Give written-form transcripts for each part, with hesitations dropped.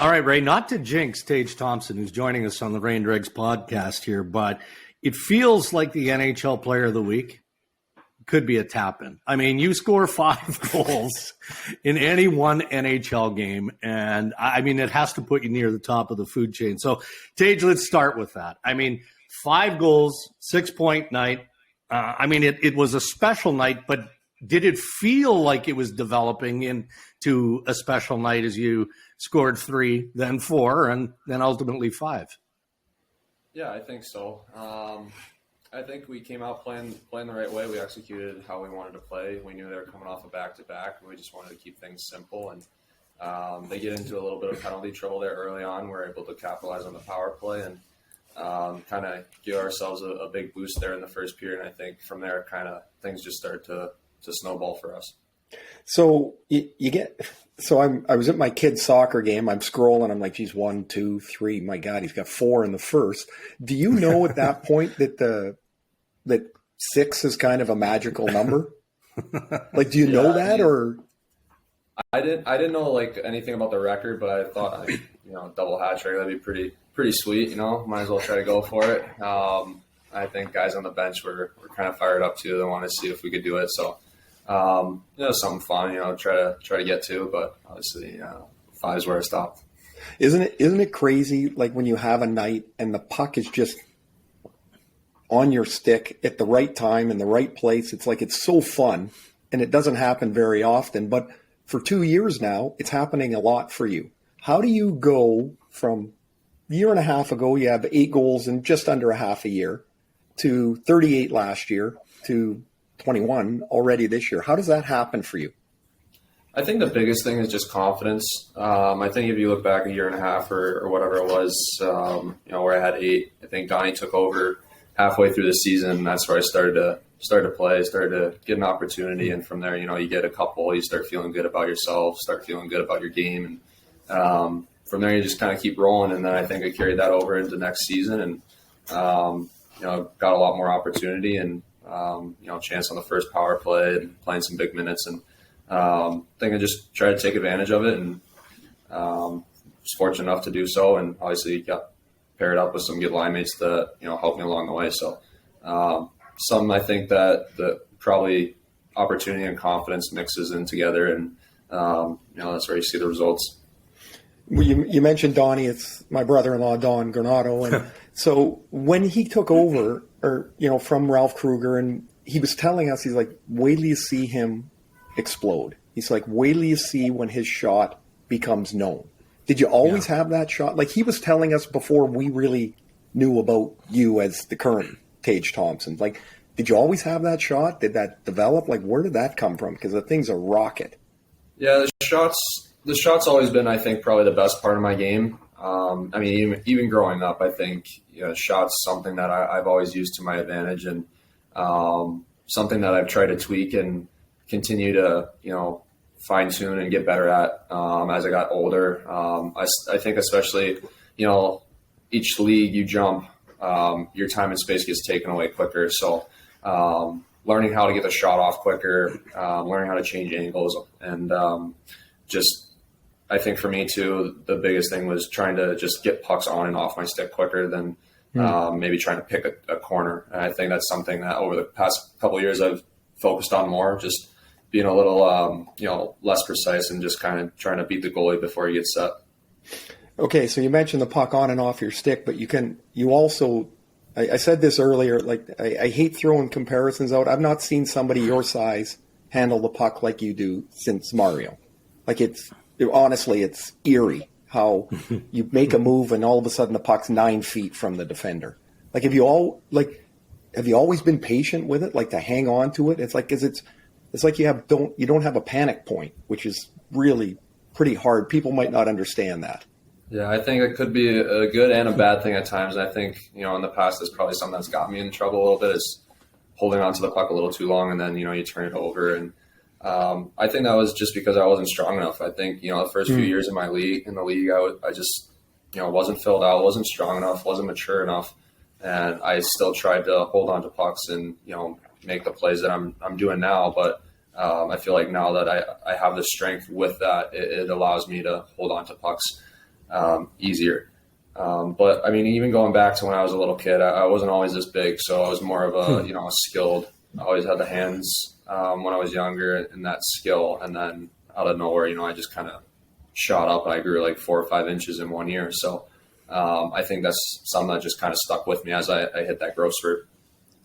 All right, Ray, not to jinx Tage Thompson, who's joining us on the Ray and Dregs podcast here, but it feels like the NHL Player of the Week could be a tap-in. I mean, you score 5 goals in any one NHL game, and I mean, it has to put you near the top of the food chain. So, Tage, let's start with that. I mean, 5 goals, 6-point night. I mean, it was a special night, but did it feel like it was developing into a special night as you scored 3, then 4, and then ultimately 5? Yeah, I think so. I think we came out playing the right way. We executed how we wanted to play. We knew they were coming off a back-to-back, and we just wanted to keep things simple. And they get into a little bit of penalty trouble there early on. We're able to capitalize on the power play and kind of give ourselves a big boost there in the first period. And I think from there, kind of things just start to snowball for us. So I was at my kid's soccer game. I'm scrolling. I'm like, geez, 1, 2, 3. My God, he's got 4 in the first. Do you know at that point that 6 is kind of a magical number? Like, do you know that, or? I didn't know like anything about the record, but I thought, double hat trick, that'd be pretty sweet. Might as well try to go for it. I think guys on the bench were kind of fired up too. They wanted to see if we could do it. So, something fun, try to get to, but obviously 5 is where I stopped. Isn't it crazy? Like when you have a night and the puck is just on your stick at the right time in the right place. It's like, it's so fun, and it doesn't happen very often, but for 2 years now, it's happening a lot for you. How do you go from a year and a half ago, you have 8 goals in just under a half a year, to 38 last year, to 21 already this year? How does that happen for you? I think the biggest thing is just confidence. I think if you look back a year and a half or whatever it was, where I had 8, I think Donnie took over halfway through the season. That's where I started to play, started to get an opportunity. And from there, you get a couple, you start feeling good about yourself, start feeling good about your game. And from there, you just kind of keep rolling. And then I think I carried that over into next season and, got a lot more opportunity and, chance on the first power play and playing some big minutes. And I think I just tried to take advantage of it and was fortunate enough to do so. And obviously got paired up with some good line mates that, helped me along the way. So I think that probably opportunity and confidence mixes in together. And, that's where you see the results. Well, you mentioned Donnie. It's my brother-in-law, Don Granado. And so when he took over from Ralph Kruger, and he was telling us, he's like, wait till you see him explode. He's like, wait till you see when his shot becomes known. Did you always have that shot? Like he was telling us before we really knew about you as the current Tage Thompson. Like, did you always have that shot? Did that develop? Like, where did that come from? Because the thing's a rocket. Yeah, the shot's always been, I think, probably the best part of my game. Even growing up, I think shot's something that I've always used to my advantage, and something that I've tried to tweak and continue to fine tune and get better at as I got older. I think especially each league you jump, your time and space gets taken away quicker. So learning how to get the shot off quicker, learning how to change angles, and I think for me too, the biggest thing was trying to just get pucks on and off my stick quicker than maybe trying to pick a corner. And I think that's something that over the past couple of years I've focused on more, just being a little, less precise and just kind of trying to beat the goalie before he gets set. Okay, so you mentioned the puck on and off your stick, but you also, I said this earlier, like I hate throwing comparisons out. I've not seen somebody your size handle the puck like you do since Mario. Like honestly, it's eerie how you make a move and all of a sudden the puck's 9 feet from the defender. Like, have you always been patient with it, like to hang on to it? It's like, it's like you don't have a panic point, which is really pretty hard. People might not understand that. Yeah, I think it could be a good and a bad thing at times. I think, in the past, it's probably something that's got me in trouble a little bit, is holding onto the puck a little too long and then, you turn it over. And I think that was just because I wasn't strong enough. I think, the first few years in the league, I just, wasn't filled out, wasn't strong enough, wasn't mature enough. And I still tried to hold on to pucks and, make the plays that I'm doing now. But I feel like now that I have the strength with that, it allows me to hold on to pucks easier. But I mean, even going back to when I was a little kid, I wasn't always this big, so I was more of a skilled. I always had the hands when I was younger and that skill, and then out of nowhere, I just kind of shot up and I grew like 4 or 5 inches in 1 year. So I think that's something that just kind of stuck with me as I hit that growth spurt.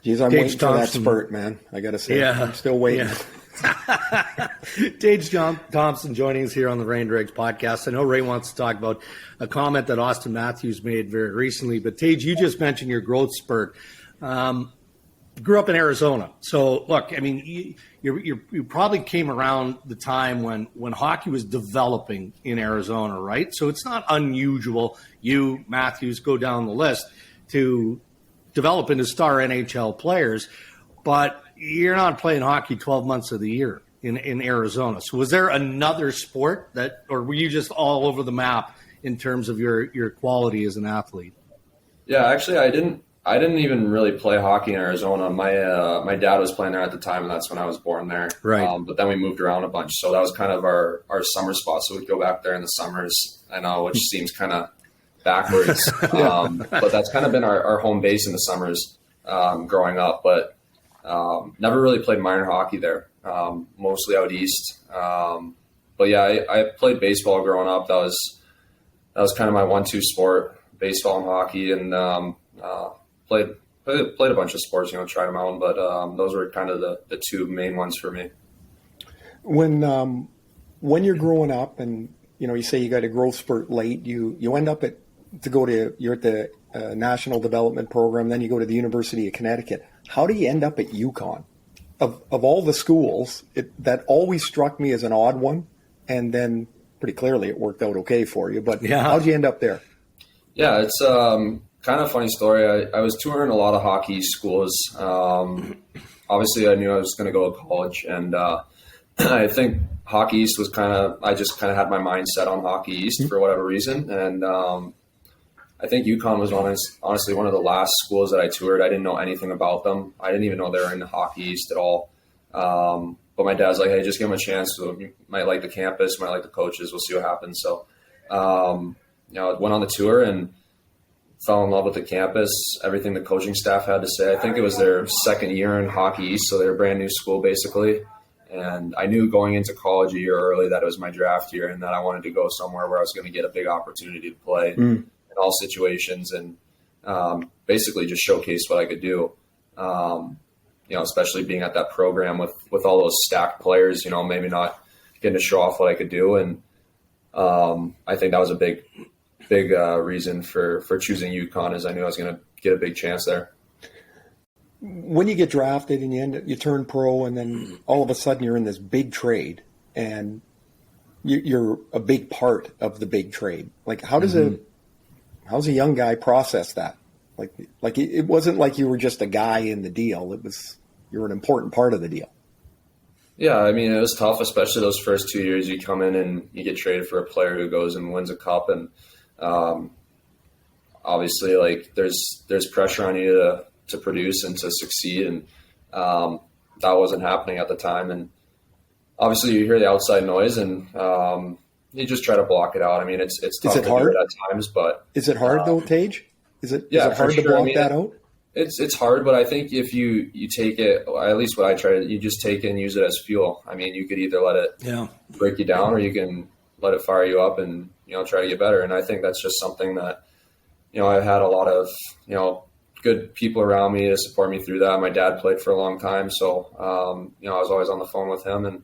Geez, I'm Tage waiting for that spurt, man. I got to say, I'm still waiting. Yeah. Tage Thompson joining us here on the Rain Dregs podcast. I know Ray wants to talk about a comment that Auston Matthews made very recently, but Tage, you just mentioned your growth spurt. Grew up in Arizona. So, look, I mean, you probably came around the time when hockey was developing in Arizona, right? So it's not unusual, you, Matthews, go down the list, to develop into star NHL players, but you're not playing hockey 12 months of the year in Arizona. So was there another sport or were you just all over the map in terms of your quality as an athlete? Yeah, actually, I didn't even really play hockey in Arizona. My dad was playing there at the time, and that's when I was born there. Right. But then we moved around a bunch, so that was kind of our summer spot. So we'd go back there in the summers. I know, which seems kind of backwards, but that's kind of been our home base in the summers growing up. But never really played minor hockey there. Mostly out east. But yeah, I played baseball growing up. That was kind of my 1-2 sport: baseball and hockey, and played a bunch of sports, tried them out, but those were kind of the 2 main ones for me. When you're growing up and, you say you got a growth spurt late, you end up you're at the National Development Program, then you go to the University of Connecticut. How do you end up at UConn? Of all the schools, that always struck me as an odd one, and then pretty clearly it worked out okay for you, but how'd you end up there? Yeah, it's kind of a funny story. I was touring a lot of hockey schools. Obviously, I knew I was going to go to college, and I think Hockey East was I just kind of had my mind set on Hockey East for whatever reason. And I think UConn was honestly one of the last schools that I toured. I didn't know anything about them. I didn't even know they were in the Hockey East at all. But my dad's like, hey, just give them a chance. So you might like the campus, might like the coaches. We'll see what happens. So, I went on the tour and fell in love with the campus, everything the coaching staff had to say. I think it was their second year in Hockey East, so they're a brand new school basically. And I knew going into college a year early that it was my draft year and that I wanted to go somewhere where I was going to get a big opportunity to play in all situations and basically just showcase what I could do. Especially being at that program with all those stacked players, maybe not getting to show off what I could do. And I think that was a big reason for choosing UConn, is I knew I was going to get a big chance there. When you get drafted and you turn pro, and then all of a sudden you're in this big trade, and you're a big part of the big trade. Like, how's a young guy process that? Like it wasn't like you were just a guy in the deal. You were an important part of the deal. Yeah, I mean, it was tough, especially those first 2 years. You come in and you get traded for a player who goes and wins a cup, and obviously, like there's pressure on you to produce and to succeed, and that wasn't happening at the time. And obviously, you hear the outside noise, and you just try to block it out. I mean, it's tough to do it at times, but is it hard though, Tage? Is it hard to block that out? It's hard, but I think if you take it, at least what I try to, you just take it and use it as fuel. I mean, you could either let it break you down, or you can let it fire you up and try to get better. And I think that's just something that I've had a lot of good people around me to support me through that. My dad played for a long time, so I was always on the phone with him. And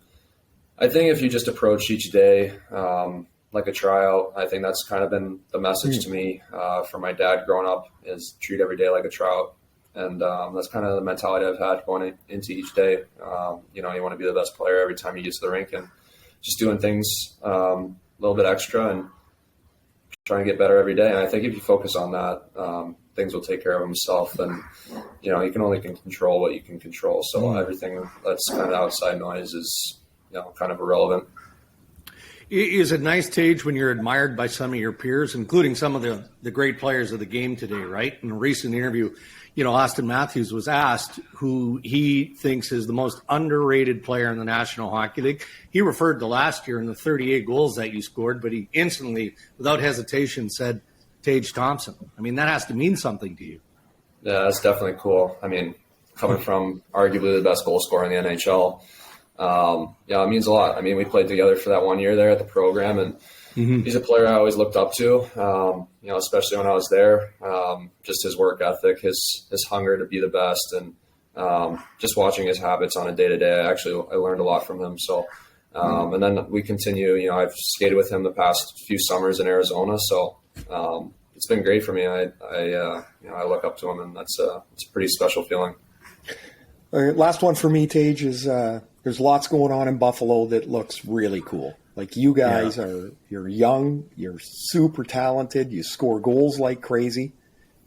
I think if you just approach each day like a tryout, I think that's kind of been the message to me from my dad growing up, is treat every day like a tryout. And that's kind of the mentality I've had going into each day. You want to be the best player every time you get to the rink, and just doing things a little bit extra and trying to get better every day. And I think if you focus on that, things will take care of themselves. And, you can only control what you can control. So everything that's kind of outside noise is, kind of irrelevant. Is it nice, Tage, when you're admired by some of your peers, including some of the great players of the game today, right? In a recent interview, Auston Matthews was asked who he thinks is the most underrated player in the National Hockey League. He referred to last year and the 38 goals that you scored, but he instantly, without hesitation, said Tage Thompson. I mean, that has to mean something to you. Yeah, that's definitely cool. I mean, coming from arguably the best goal scorer in the NHL, it means a lot. I mean, we played together for that 1 year there at the program, and he's a player I always looked up to, especially when I was there. Just his work ethic, his hunger to be the best, and just watching his habits on a day-to-day, I learned a lot from him. So, and then we continue, I've skated with him the past few summers in Arizona. So, it's been great for me. I look up to him, and it's a pretty special feeling. Last one for me, Tage, is there's lots going on in Buffalo that looks really cool. Like you guys you're young, you're super talented, you score goals like crazy.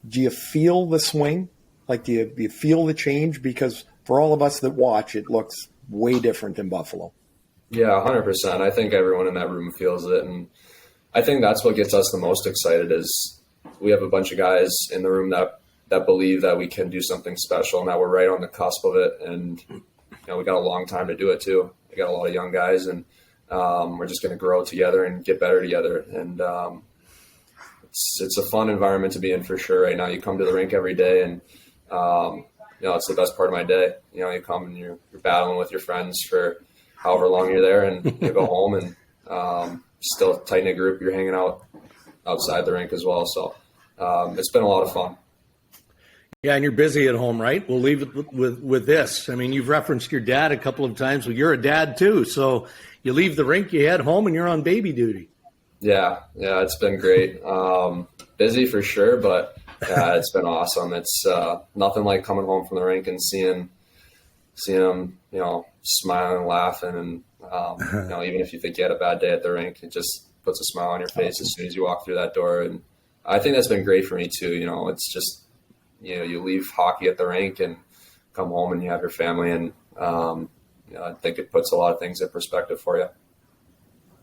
Do you feel the swing? Like, do you feel the change? Because for all of us that watch, it looks way different in Buffalo. Yeah, 100%. I think everyone in that room feels it. And I think that's what gets us the most excited is we have a bunch of guys in the room that believe that we can do something special and that we're right on the cusp of it. And, we got a long time to do it too. We got a lot of young guys, and we're just going to grow together and get better together. And it's a fun environment to be in for sure right now. You come to the rink every day, and it's the best part of my day. You come and you're battling with your friends for however long you're there, and you go home and still a tight-knit group. You're hanging out outside the rink as well. So it's been a lot of fun. Yeah, and you're busy at home, right? We'll leave it with this. I mean, you've referenced your dad a couple of times. Well, you're a dad too, so you leave the rink, you head home, and you're on baby duty. Yeah, it's been great. Busy for sure, but it's been awesome. It's nothing like coming home from the rink and seeing them, smiling and laughing, and even if you think you had a bad day at the rink, it just puts a smile on your face as soon as you walk through that door. And I think that's been great for me too. It's just you leave hockey at the rink and come home and you have your family, and I think it puts a lot of things in perspective for you.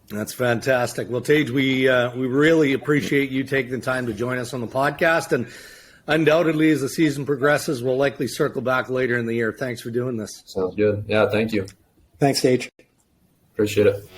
That's fantastic. Well, Tage, we really appreciate you taking the time to join us on the podcast, and undoubtedly as the season progresses, we'll likely circle back later in the year. Thanks for doing this. Sounds good. Yeah, thank you. Thanks, Tage. Appreciate it.